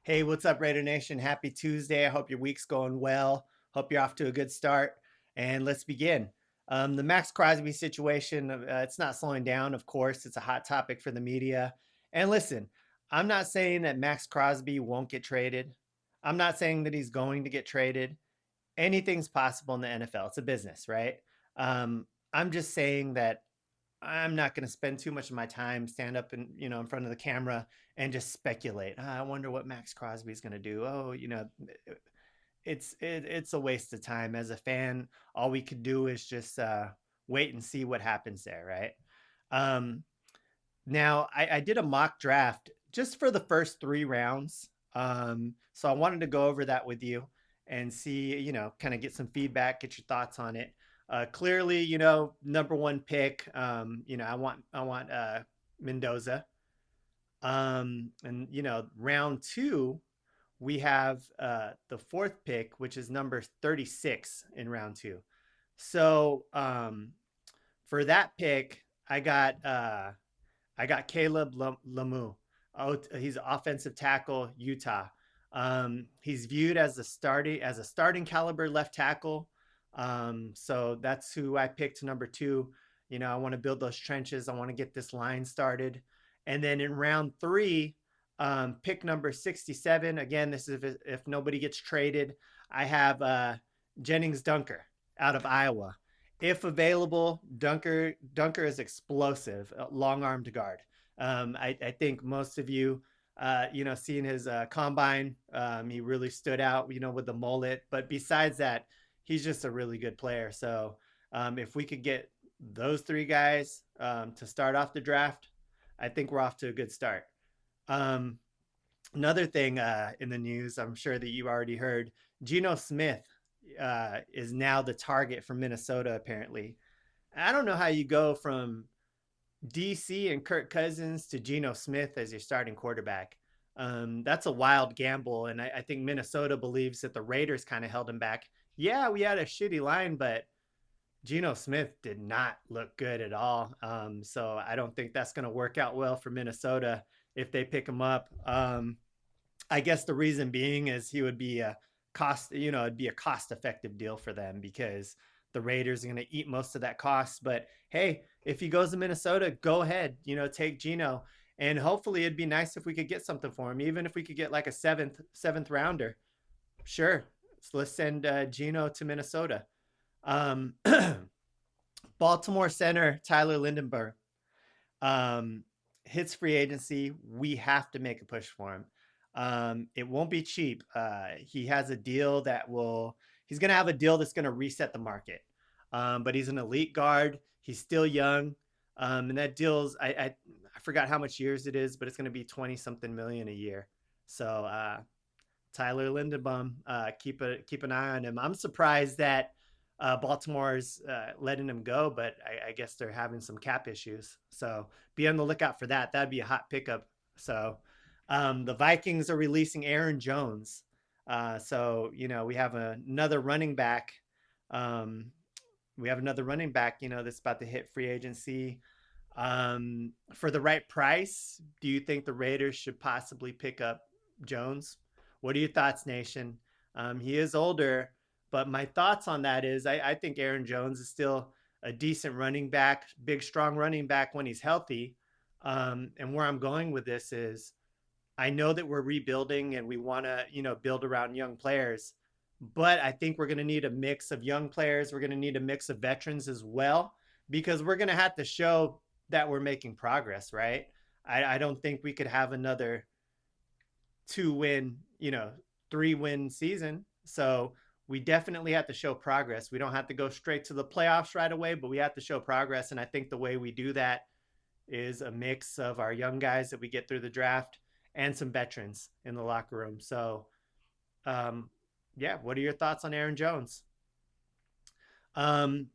Hey, what's up, Raider Nation? Happy Tuesday. I hope your week's going well. Hope you're off to a good start. And let's begin. The Max Crosby situation, it's not slowing down, of course. It's a hot topic for the media. And listen, I'm not saying that Max Crosby won't get traded. I'm not saying that he's going to get traded. Anything's possible in the NFL. It's a business, right? I'm just saying that I'm not going to spend too much of my time stand up and in front of the camera and just speculate. I wonder what Max Crosby is going to do. Oh, it's a waste of time as a fan. All we could do is just wait and see what happens there, right? Um, Now I did a mock draft just for the first 3 rounds. So I wanted to go over that with you and see, kind of get some feedback, get your thoughts on it. Clearly, number one pick. I want Mendoza. And round two, we have the fourth pick, which is number 36 in round two. So for that pick, I got Caleb Lamu. Oh, he's an offensive tackle, Utah. He's viewed as a starting caliber left tackle. So that's who I picked number two. I want to build those trenches. I want to get this line started. And then in round three, pick number 67. Again, this is if nobody gets traded. I have Jennings Dunker out of Iowa. If available, Dunker is explosive, long armed guard. I think most of you, seeing his combine, he really stood out, with the mullet. But besides that, he's just a really good player. So if we could get those three guys to start off the draft, I think we're off to a good start. Um, Another thing in the news, I'm sure that you already heard, Geno Smith is now the target for Minnesota, apparently. I don't know how you go from DC and Kirk Cousins to Geno Smith as your starting quarterback. That's a wild gamble, and I think Minnesota believes that the Raiders kind of held him back. Yeah, we had a shitty line, but Geno Smith did not look good at all. So I don't think that's going to work out well for Minnesota if they pick him up. I guess the reason being is he would be a it'd be a cost effective deal for them because the Raiders are going to eat most of that cost. But hey, if he goes to Minnesota, go ahead, take Geno. And hopefully it'd be nice if we could get something for him, even if we could get like a seventh rounder. Sure. So let's send Geno to Minnesota. Um, Baltimore center Tyler Lindenberg um, hits free agency. We have to make a push for him. It won't be cheap. He has a deal he's going to have a deal that's going to reset the market. But he's an elite guard. He's still young. And that I forgot how much years it is, but it's going to be 20 something million a year. So, Tyler Lindenbaum, keep an eye on him. I'm surprised that Baltimore's letting him go, but I guess they're having some cap issues. So be on the lookout for that. That'd be a hot pickup. So the Vikings are releasing Aaron Jones. So we have another running back. That's about to hit free agency. For the right price, do you think the Raiders should possibly pick up Jones? What are your thoughts, Nation? He is older, but my thoughts on that is I think Aaron Jones is still a decent running back, big, strong running back when he's healthy. And where I'm going with this is I know that we're rebuilding and we want to, build around young players, but I think we're going to need a mix of young players. We're going to need a mix of veterans as well, because we're going to have to show that we're making progress, right? I don't think we could have another 2-win, 3-win season. So we definitely have to show progress. We don't have to go straight to the playoffs right away, but we have to show progress. And I think the way we do that is a mix of our young guys that we get through the draft and some veterans in the locker room. So, yeah, what are your thoughts on Aaron Jones? Um,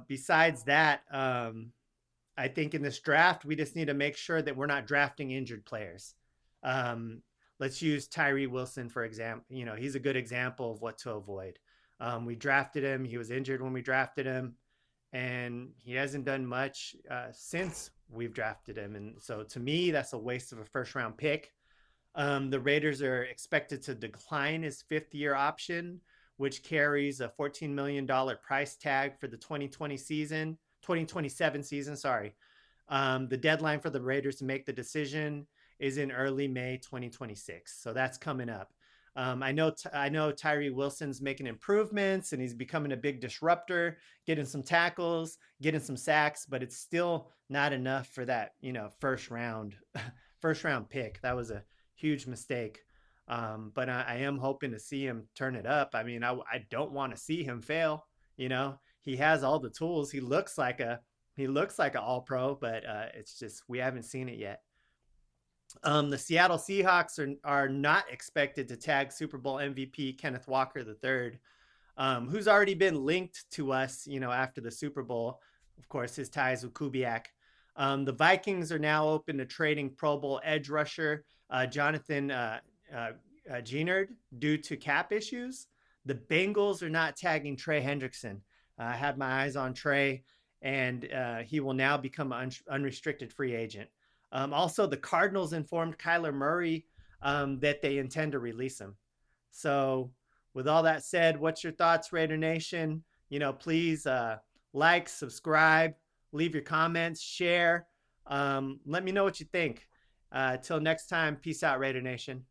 besides that, I think in this draft, we just need to make sure that we're not drafting injured players. Um, let's use Tyree Wilson, for example. He's a good example of what to avoid. We drafted him. He was injured when we drafted him, and he hasn't done much since we've drafted him. And so to me, that's a waste of a first round pick. The Raiders are expected to decline his fifth-year option, which carries a $14 million price tag for the 2027 season. Sorry. The deadline for the Raiders to make the decision is in early May 2026. So that's coming up. I know Tyree Wilson's making improvements and he's becoming a big disruptor, getting some tackles, getting some sacks, but it's still not enough for that, first round first round pick. That was a huge mistake. But I am hoping to see him turn it up. I mean, I don't want to see him fail. He has all the tools. He looks like an all pro, but it's just we haven't seen it yet. The Seattle Seahawks are not expected to tag Super Bowl MVP Kenneth Walker III, who's already been linked to us, after the Super Bowl. Of course, his ties with Kubiak. The Vikings are now open to trading Pro Bowl edge rusher Jonathan Geenard due to cap issues. The Bengals are not tagging Trey Hendrickson. I had my eyes on Trey, and he will now become an unrestricted free agent. Also, the Cardinals informed Kyler Murray that they intend to release him. So, with all that said, what's your thoughts, Raider Nation? Please like, subscribe, leave your comments, share. Let me know what you think. Till next time, peace out, Raider Nation.